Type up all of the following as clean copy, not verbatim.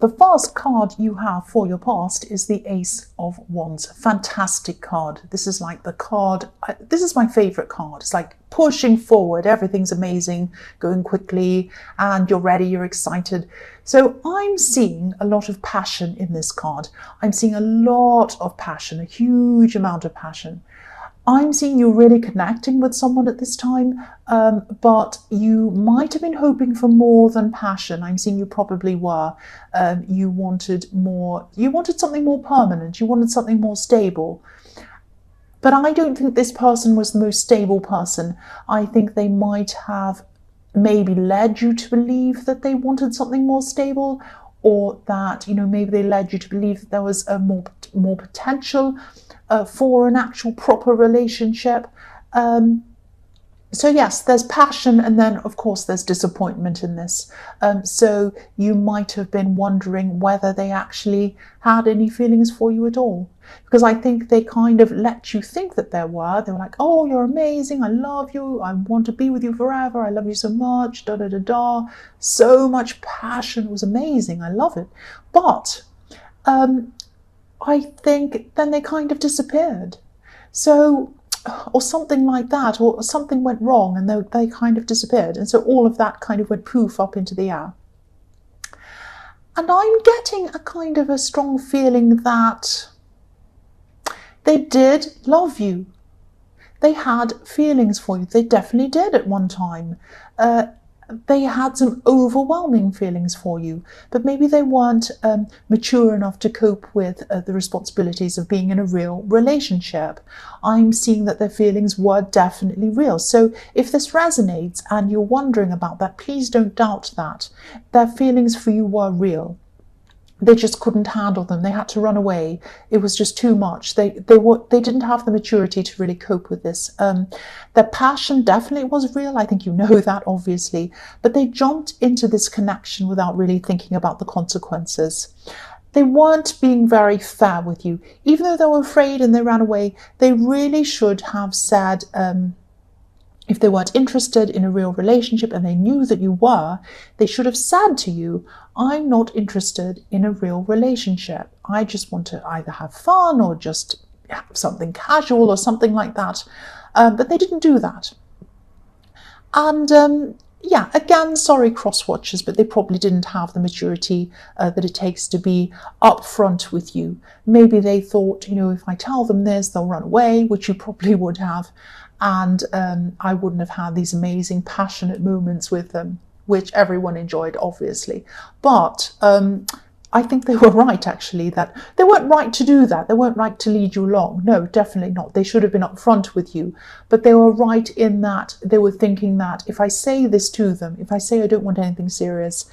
the first card you have for your past is the Ace of Wands. Fantastic card. This is like the card, this is my favorite card. It's like pushing forward, everything's amazing, going quickly, and you're ready, you're excited. So I'm seeing a lot of passion in this card. I'm seeing a lot of passion, a huge amount of passion. I'm seeing you really connecting with someone at this time, but you might have been hoping for more than passion. I'm seeing you probably were. You wanted something more permanent. You wanted something more stable. But I don't think this person was the most stable person. I think they might have maybe led you to believe that they wanted something more stable, or that, maybe they led you to believe that there was a more potential for an actual proper relationship. So yes, there's passion, and then of course there's disappointment in this. So you might have been wondering whether they actually had any feelings for you at all, because I think they kind of let you think that there were. They were like, oh, you're amazing, I love you, I want to be with you forever, I love you so much, da da da da. So much passion, it was amazing, I love it. But I think then they kind of disappeared. So, or something like that, or something went wrong and they kind of disappeared. And so all of that kind of went poof up into the air. And I'm getting a kind of a strong feeling that they did love you. They had feelings for you. They definitely did at one time. They had some overwhelming feelings for you, but maybe they weren't mature enough to cope with the responsibilities of being in a real relationship. I'm seeing that their feelings were definitely real. So if this resonates and you're wondering about that, please don't doubt that. Their feelings for you were real. They just couldn't handle them. They had to run away. It was just too much. They didn't have the maturity to really cope with this. Their passion definitely was real. I think you know that, obviously. But they jumped into this connection without really thinking about the consequences. They weren't being very fair with you. Even though they were afraid and they ran away, they really should have said, if they weren't interested in a real relationship and they knew that you were, they should have said to you, I'm not interested in a real relationship. I just want to either have fun or just have something casual or something like that. But they didn't do that. And yeah, again, sorry, cross-watchers, but they probably didn't have the maturity that it takes to be upfront with you. Maybe they thought, if I tell them this, they'll run away, which you probably would have. And I wouldn't have had these amazing, passionate moments with them, which everyone enjoyed, obviously. But I think they were right, actually, that they weren't right to do that. They weren't right to lead you along. No, definitely not. They should have been upfront with you. But they were right in that they were thinking that if I say this to them, if I say I don't want anything serious,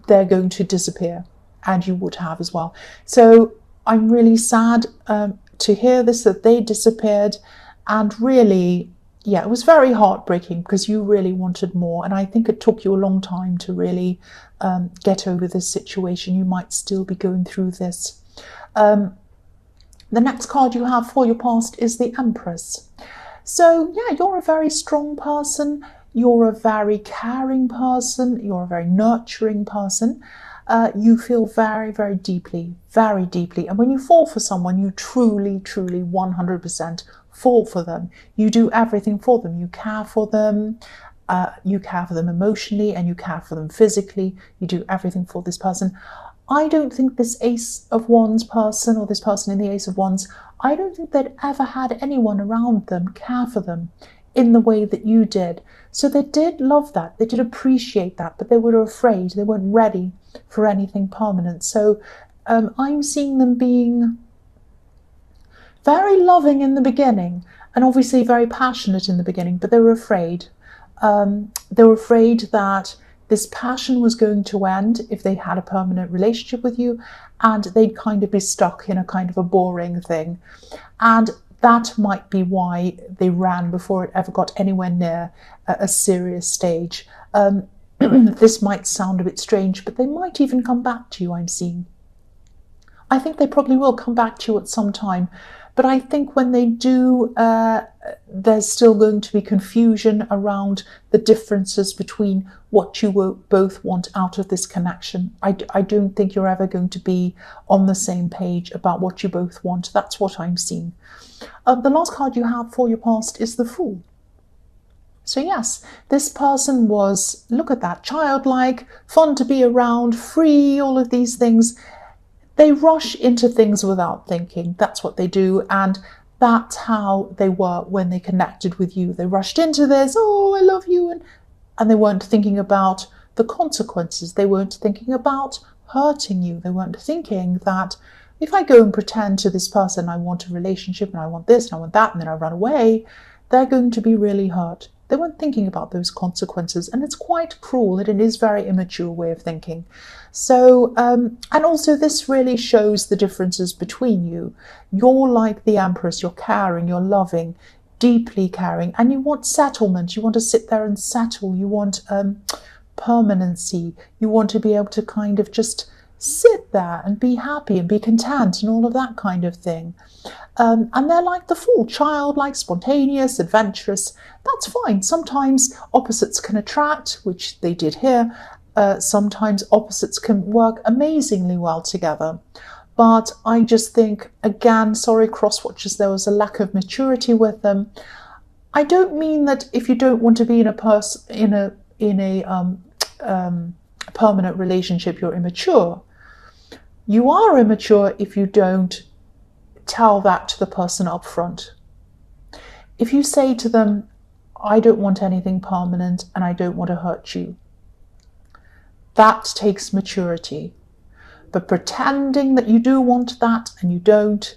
they're going to disappear. And you would have as well. So I'm really sad to hear this, that they disappeared. And really, yeah, it was very heartbreaking because you really wanted more. And I think it took you a long time to really get over this situation. You might still be going through this. The next card you have for your past is the Empress. So, yeah, you're a very strong person. You're a very caring person. You're a very nurturing person. You feel very, very deeply. And when you fall for someone, you truly, truly 100% fall for them. You do everything for them. You care for them. You care for them emotionally and you care for them physically. You do everything for this person. I don't think this Ace of Wands person, or this person in the Ace of Wands, I don't think they'd ever had anyone around them care for them in the way that you did. So they did love that. They did appreciate that, but they were afraid. They weren't ready for anything permanent. So I'm seeing them being very loving in the beginning, and obviously very passionate in the beginning, but they were afraid. They were afraid that this passion was going to end if they had a permanent relationship with you, and they'd kind of be stuck in a kind of a boring thing. And that might be why they ran before it ever got anywhere near a serious stage. This might sound a bit strange, but they might even come back to you, I'm seeing. I think they probably will come back to you at some time, But I think when they do, there's still going to be confusion around the differences between what you both want out of this connection. I don't think you're ever going to be on the same page about what you both want. That's what I'm seeing. The last card you have for your past is the Fool. So yes, this person was, look at that, childlike, fun to be around, free, all of these things. They rush into things without thinking. That's what they do. And that's how they were when they connected with you. They rushed into this, oh, I love you. And they weren't thinking about the consequences. They weren't thinking about hurting you. They weren't thinking that if I go and pretend to this person I want a relationship and I want this and I want that and then I run away, they're going to be really hurt. They weren't thinking about those consequences, and it's quite cruel, and it is a very immature way of thinking. So, and also this really shows the differences between you. You're like the Empress, you're caring, you're loving, deeply caring, and you want settlement. You want to sit there and settle. You want permanency. You want to be able to kind of just sit there and be happy and be content and all of that kind of thing. And they're like the Fool, childlike, spontaneous, adventurous. That's fine. Sometimes opposites can attract, which they did here. Sometimes opposites can work amazingly well together. But I just think, again, sorry, cross-watchers, there was a lack of maturity with them. I don't mean that if you don't want to be in a permanent relationship, you're immature. You are immature if you don't tell that to the person up front. If you say to them, I don't want anything permanent and I don't want to hurt you, that takes maturity. But pretending that you do want that and you don't,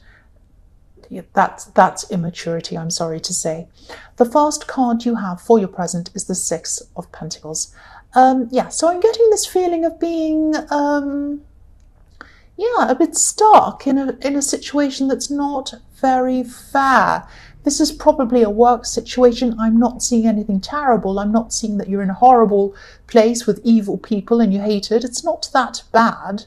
that's immaturity, I'm sorry to say. The first card you have for your present is the Six of Pentacles. So I'm getting this feeling of being a bit stuck in a situation that's not very fair. This is probably a work situation. I'm not seeing anything terrible. I'm not seeing that you're in a horrible place with evil people and you hate it. It's not that bad.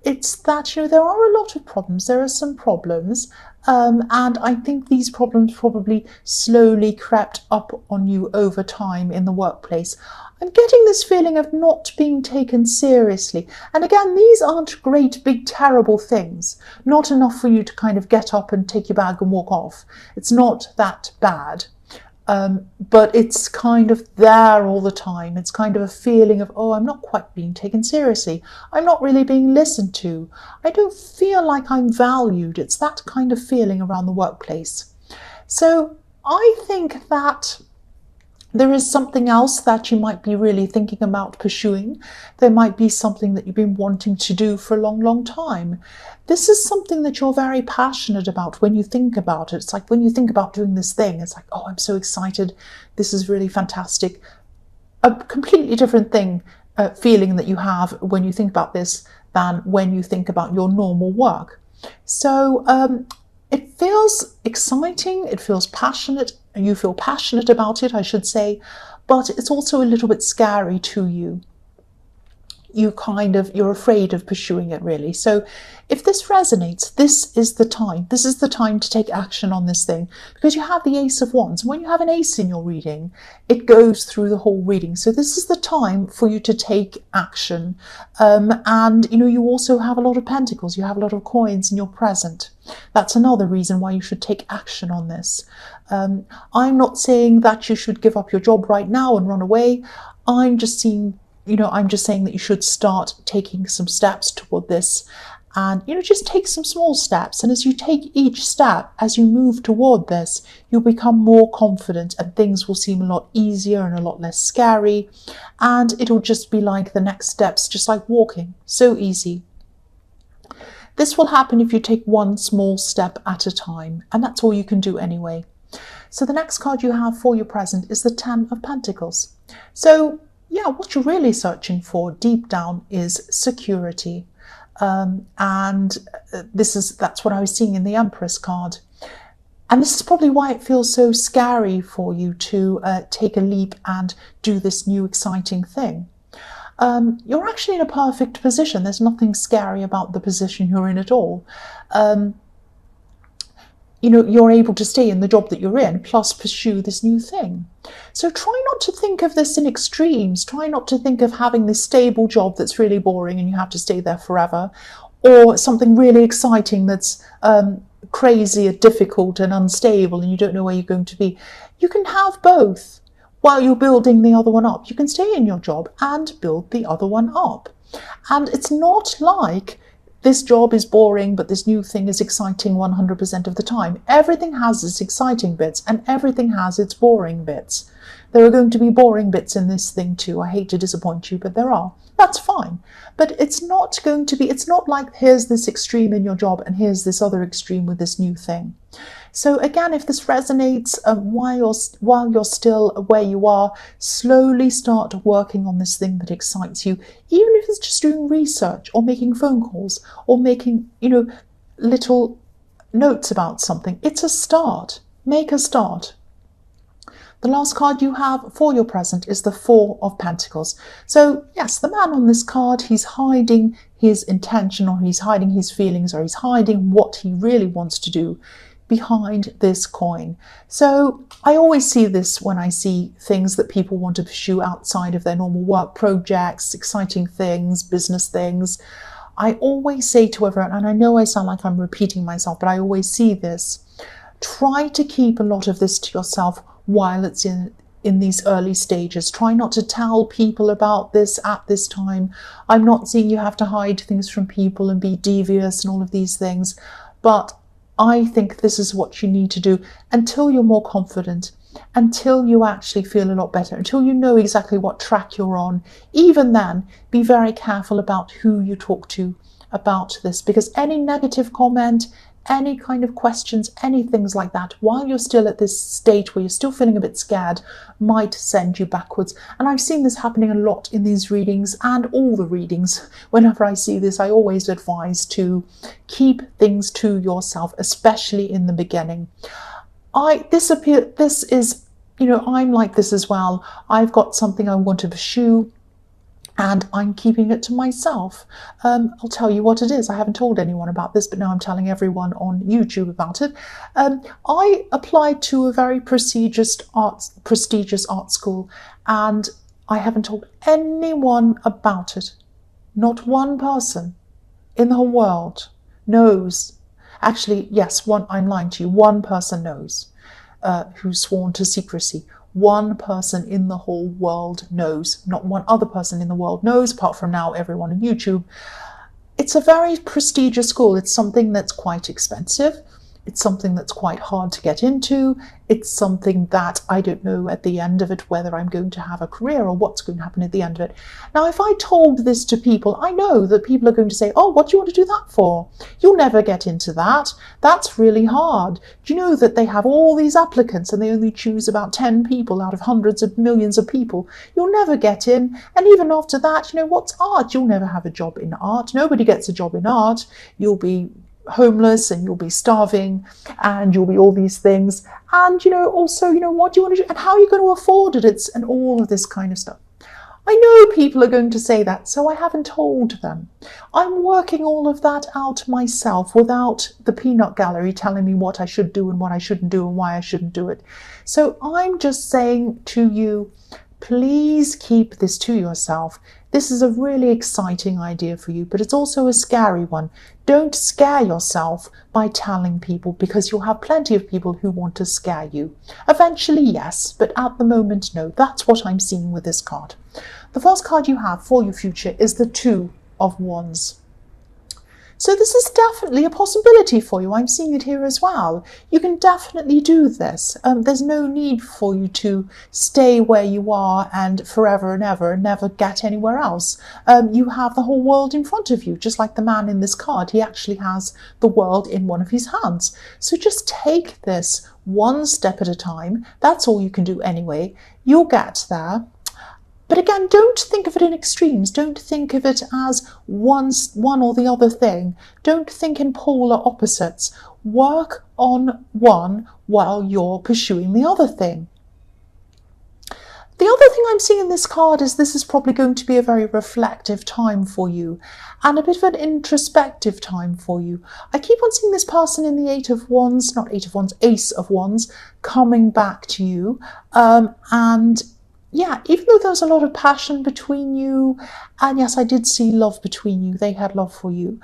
It's that, there are a lot of problems. There are some problems. And I think these problems probably slowly crept up on you over time in the workplace. I'm getting this feeling of not being taken seriously. And again, these aren't great, big, terrible things. Not enough for you to kind of get up and take your bag and walk off. It's not that bad. But it's kind of there all the time. It's kind of a feeling of, I'm not quite being taken seriously. I'm not really being listened to. I don't feel like I'm valued. It's that kind of feeling around the workplace. So I think that there is something else that you might be really thinking about pursuing. There might be something that you've been wanting to do for a long, long time. This is something that you're very passionate about when you think about it. It's like when you think about doing this thing, it's like, I'm so excited. This is really fantastic. A completely different feeling that you have when you think about this than when you think about your normal work. So it feels exciting, it feels passionate, you feel passionate about it, I should say, but it's also a little bit scary to you. You're afraid of pursuing it, really. So if this resonates, this is the time. This is the time to take action on this thing, because you have the Ace of Wands. When you have an ace in your reading, it goes through the whole reading. So this is the time for you to take action. And you also have a lot of pentacles. You have a lot of coins in your present. That's another reason why you should take action on this. I'm not saying that you should give up your job right now and run away. I'm just saying that you should start taking some steps toward this, and just take some small steps. And as you take each step, as you move toward this, you'll become more confident and things will seem a lot easier and a lot less scary, and it'll just be like the next steps, just like walking, so easy. This will happen if you take one small step at a time, and that's all you can do anyway. So the next card you have for your present is the Ten of Pentacles. So what you're really searching for deep down is security. And that's what I was seeing in the Empress card. And this is probably why it feels so scary for you to take a leap and do this new exciting thing. You're actually in a perfect position. There's nothing scary about the position you're in at all. you're able to stay in the job that you're in, plus pursue this new thing. So try not to think of this in extremes. Try not to think of having this stable job that's really boring and you have to stay there forever, or something really exciting that's crazy and difficult and unstable and you don't know where you're going to be. You can have both while you're building the other one up. You can stay in your job and build the other one up. And it's not like this job is boring, but this new thing is exciting 100% of the time. Everything has its exciting bits and everything has its boring bits. There are going to be boring bits in this thing too. I hate to disappoint you, but there are. That's fine. But it's not like here's this extreme in your job and here's this other extreme with this new thing. So again, if this resonates while you're still where you are, slowly start working on this thing that excites you, even if it's just doing research or making phone calls or making, little notes about something. It's a start. Make a start. The last card you have for your present is the Four of Pentacles. So yes, the man on this card, he's hiding his intention, or he's hiding his feelings, or he's hiding what he really wants to do behind this coin. So I always see this when I see things that people want to pursue outside of their normal work projects, exciting things, business things. I always say to everyone, and I know I sound like I'm repeating myself, but I always see this, try to keep a lot of this to yourself while it's in these early stages. Try not to tell people about this at this time. I'm not saying you have to hide things from people and be devious and all of these things, but I think this is what you need to do until you're more confident, until you actually feel a lot better, until you know exactly what track you're on. Even then, be very careful about who you talk to about this, because any negative comment, any kind of questions, any things like that, while you're still at this stage where you're still feeling a bit scared, might send you backwards. And I've seen this happening a lot in these readings and all the readings. Whenever I see this, I always advise to keep things to yourself, especially in the beginning. I'm like this as well. I've got something I want to pursue, and I'm keeping it to myself. I'll tell you what it is. I haven't told anyone about this, but now I'm telling everyone on YouTube about it. I applied to a very prestigious art school, and I haven't told anyone about it. Not one person in the whole world knows. Actually, yes, I'm lying to you. One person knows, who's sworn to secrecy. One person in the whole world knows. Not one other person in the world knows, apart from now everyone on YouTube. It's a very prestigious school. It's something that's quite expensive. It's something that's quite hard to get into. It's something that I don't know at the end of it whether I'm going to have a career or what's going to happen at the end of it. Now, if I told this to people, I know that people are going to say, oh, what do you want to do that for? You'll never get into that. That's really hard. Do you know that they have all these applicants and they only choose about 10 people out of hundreds of millions of people? You'll never get in. And even after that, what's art? You'll never have a job in art. Nobody gets a job in art. You'll be homeless and you'll be starving and you'll be all these things, and also what do you want to do and how are you going to afford it, and all of this kind of stuff. I know people are going to say that, so I haven't told them. I'm working all of that out myself without the peanut gallery telling me what I should do and what I shouldn't do and why I shouldn't do it. So I'm just saying to you, please keep this to yourself. This is a really exciting idea for you, but it's also a scary one. Don't scare yourself by telling people, because you'll have plenty of people who want to scare you. Eventually, yes, but at the moment, no. That's what I'm seeing with this card. The first card you have for your future is the Two of Wands. So this is definitely a possibility for you. I'm seeing it here as well. You can definitely do this. There's no need for you to stay where you are and forever and ever and never get anywhere else. You have the whole world in front of you, just like the man in this card. He actually has the world in one of his hands. So just take this one step at a time. That's all you can do anyway. You'll get there. But again, don't think of it in extremes. Don't think of it as one or the other thing. Don't think in polar opposites. Work on one while you're pursuing the other thing. The other thing I'm seeing in this card is this is probably going to be a very reflective time for you and a bit of an introspective time for you. I keep on seeing this person in the Ace of Wands coming back to you. And yeah, even though there was a lot of passion between you, and yes, I did see love between you, they had love for you.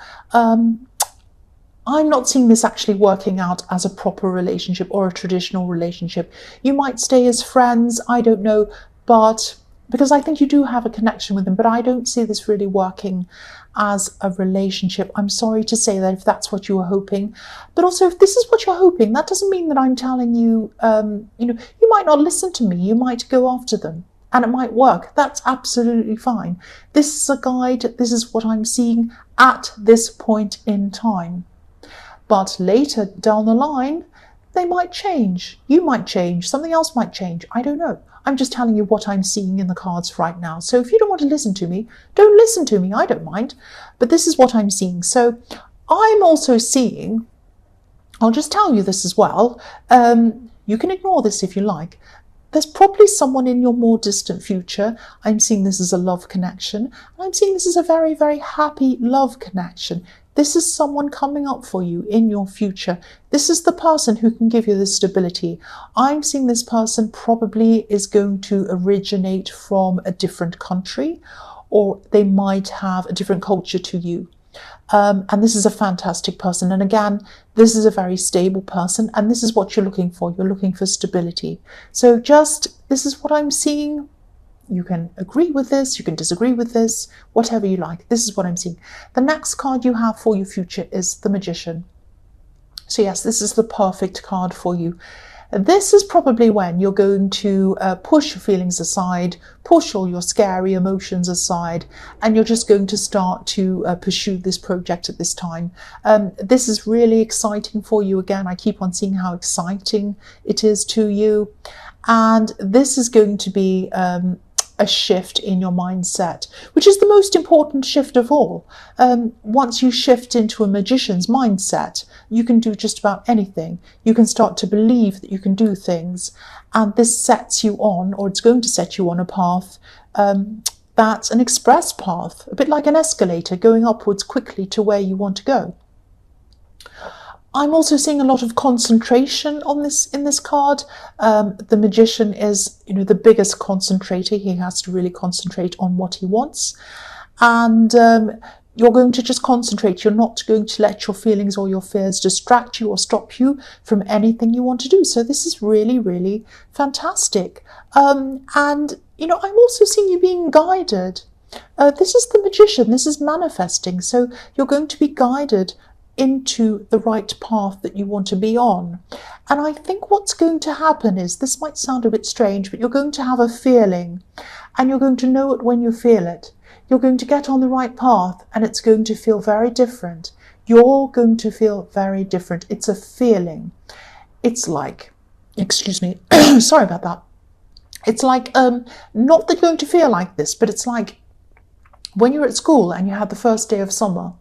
I'm not seeing this actually working out as a proper relationship or a traditional relationship. You might stay as friends, I don't know, but because I think you do have a connection with them, but I don't see this really working as a relationship. I'm sorry to say that if that's what you were hoping. But also, if this is what you're hoping, that doesn't mean that I'm telling you, you might not listen to me, you might go after them. And it might work. That's absolutely fine. This is a guide. This is what I'm seeing at this point in time. But later down the line, they might change. You might change. Something else might change. I don't know. I'm just telling you what I'm seeing in the cards right now. So if you don't want to listen to me, don't listen to me. I don't mind. But this is what I'm seeing. So I'm also seeing, I'll just tell you this as well. You can ignore this if you like. There's probably someone in your more distant future. I'm seeing this as a love connection. I'm seeing this as a very, very happy love connection. This is someone coming up for you in your future. This is the person who can give you this stability. I'm seeing this person probably is going to originate from a different country, or they might have a different culture to you. And this is a fantastic person. And again, this is a very stable person, and this is what you're looking for. You're looking for stability. So this is what I'm seeing. You can agree with this, you can disagree with this, whatever you like. This is what I'm seeing. The next card you have for your future is the Magician. So yes, this is the perfect card for you. This is probably when you're going to push your feelings aside, push all your scary emotions aside, and you're just going to start to pursue this project at this time. This is really exciting for you. Again, I keep on seeing how exciting it is to you. And this is going to be a shift in your mindset, which is the most important shift of all. Once you shift into a magician's mindset, you can do just about anything. You can start to believe that you can do things, and this sets you on, or it's going to set you on a path that's an express path, a bit like an escalator going upwards quickly to where you want to go. I'm also seeing a lot of concentration on this in this card. The Magician is, the biggest concentrator. He has to really concentrate on what he wants. And you're going to just concentrate. You're not going to let your feelings or your fears distract you or stop you from anything you want to do. So this is really, really fantastic. And, I'm also seeing you being guided. This is the Magician. This is manifesting. So you're going to be guided into the right path that you want to be on. And I think what's going to happen is, this might sound a bit strange, but you're going to have a feeling, and you're going to know it when you feel it. You're going to get on the right path, and it's going to feel very different. You're going to feel very different. It's a feeling. It's like, excuse me, sorry about that. It's like, not that you're going to feel like this, but it's like when you're at school and you had the first day of summer,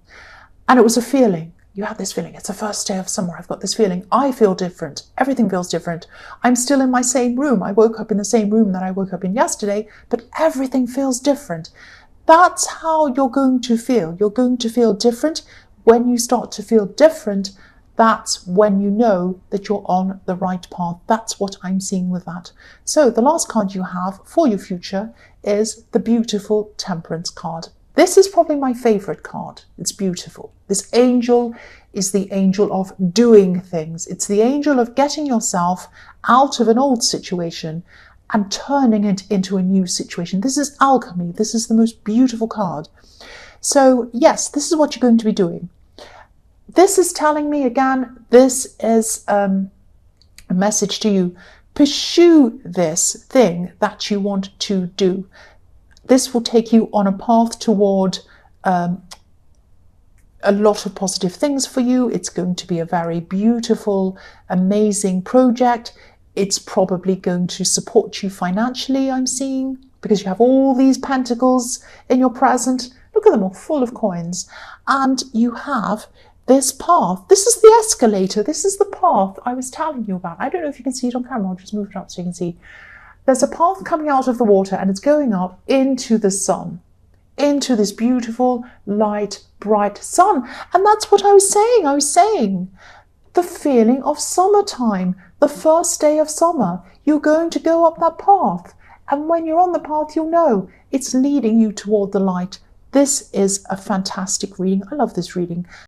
and it was a feeling. You have this feeling, it's the first day of summer, I've got this feeling, I feel different, everything feels different. I'm still in my same room, I woke up in the same room that I woke up in yesterday, but everything feels different. That's how you're going to feel. You're going to feel different. When you start to feel different, that's when you know that you're on the right path. That's what I'm seeing with that. So the last card you have for your future is the beautiful Temperance card. This is probably my favorite card. It's beautiful. This angel is the angel of doing things. It's the angel of getting yourself out of an old situation and turning it into a new situation. This is alchemy. This is the most beautiful card. So yes, this is what you're going to be doing. This is telling me, again, this is a message to you. Pursue this thing that you want to do. This will take you on a path toward a lot of positive things for you. It's going to be a very beautiful, amazing project. It's probably going to support you financially, I'm seeing, because you have all these pentacles in your present. Look at them all full of coins. And you have this path. This is the escalator. This is the path I was telling you about. I don't know if you can see it on camera. I'll just move it up so you can see. There's a path coming out of the water and it's going up into the sun, into this beautiful, light, bright sun. And that's what I was saying. I was saying the feeling of summertime, the first day of summer. You're going to go up that path. And when you're on the path, you'll know it's leading you toward the light. This is a fantastic reading. I love this reading.